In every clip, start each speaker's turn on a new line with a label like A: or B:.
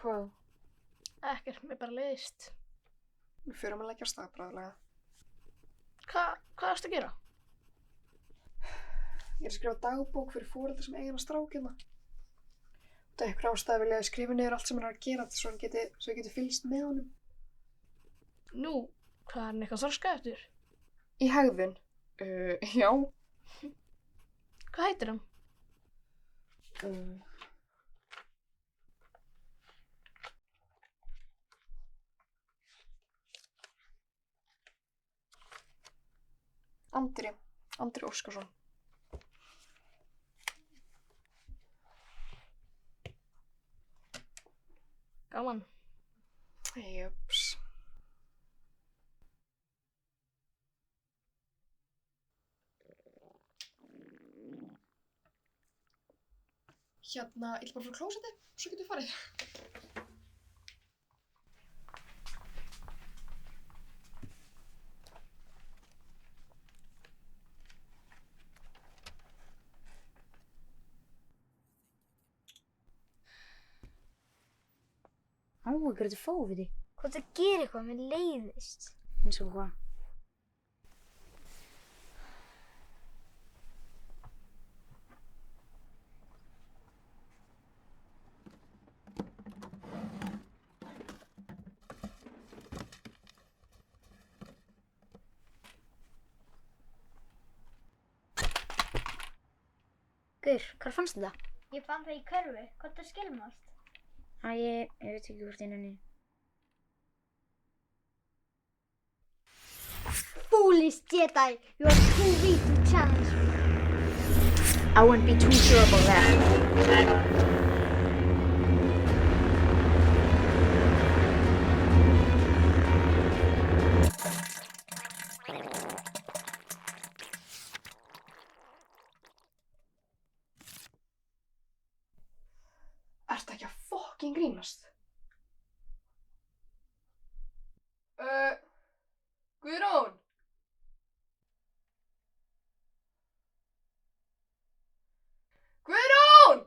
A: Hvað?
B: Ekkert, mér bara leiðist.
A: Við förum að leggja af stað bráðlega.
B: Hvað ertu að gera?
A: Ég er að skrifa dagbók fyrir foreldra sem eiga hann strákina. Út af einhver ástæðu vil ég skrifa niður allt sem hann er að gera svo ég geti fylgst með honum.
B: Nú, hvað er hann eitthvað þroska eftir?
A: Í hegðun? Já.
B: Hvað heitir hann?
A: Andri Óskarsson.
B: Gaman.
A: Jöps. Hérna, ég ætla bara að fara á klósettið, svo getur við farið.
C: Hvað ertu fófið í?
D: Hvað það gerir eitthvað, mér leiðist.
C: Eins og hvað? Gaur, hvar fannstu það?
D: Ég fann það í körfu, hvað það skilmast?
C: Ég veit ekki hvort ég nenni.
D: Foolish Jedi, you are too weak to challenge me.
C: I wouldn't be too sure about that.
A: Ertu ekki að fucking grínast? Guðrún? Guðrún!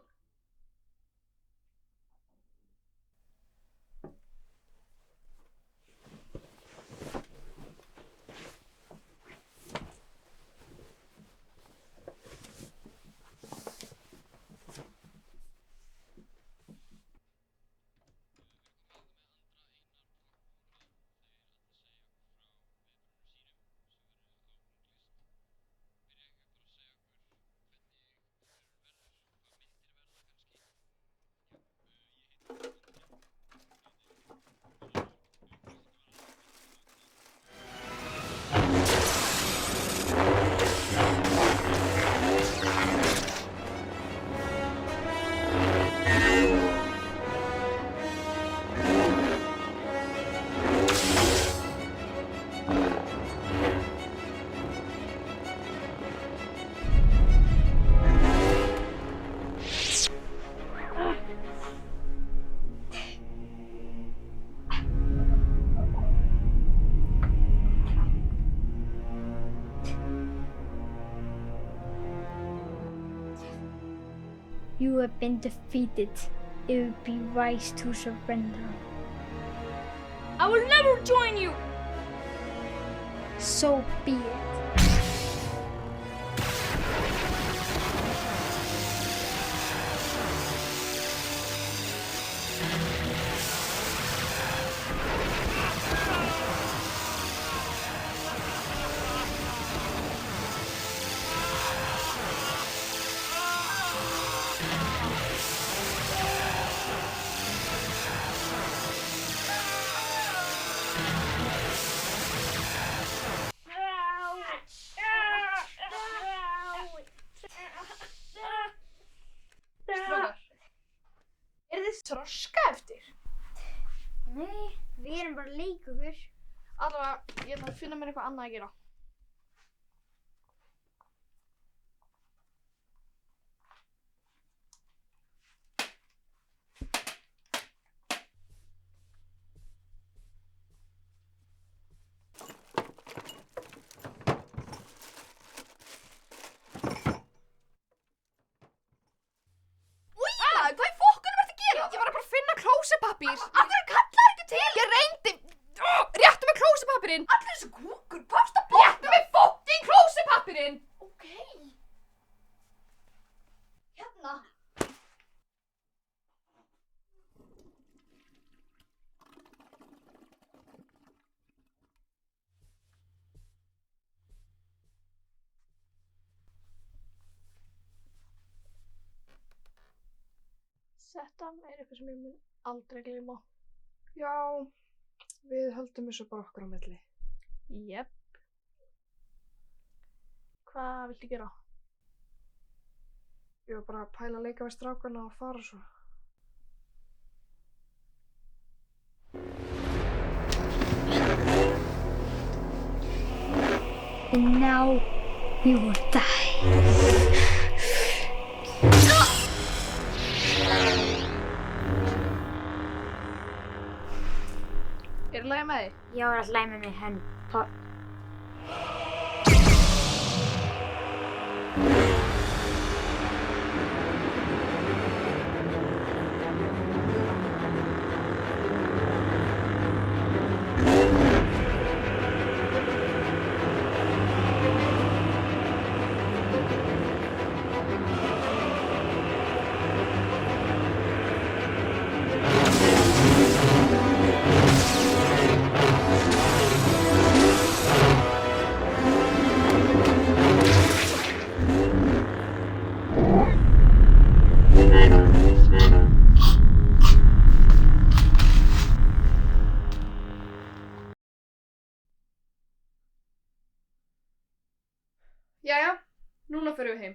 D: You have been defeated. It would be wise to surrender.
B: I will never join you!
D: So be it.
A: Strákar, eru þið þroska eftir?
D: Nei, við erum bara að leika okkur.
B: Allavega, ég ætla að finna mér eitthvað annað að gera.
A: Hvað í fokkunum ertu að gera? Ég var að bara finna klósettpappír
B: klósepappirinn! Allir þessu kúkur, hvað varst að bóta? Réttu mig fótting klósepappirinn!
D: Ok. Hérna.
B: Þetta er eitthvað sem ég mun aldrei gleyma.
A: Já, við höldum þessu bara okkur á milli.
B: Jep. Hvað viltu gera?
A: Ég var bara að pæla að leika við strákana og fara svo.
D: And now we will die.
B: Er það lagi með þig?
C: Ég var að hlæma með henn.
A: Jæja, núna förum við heim.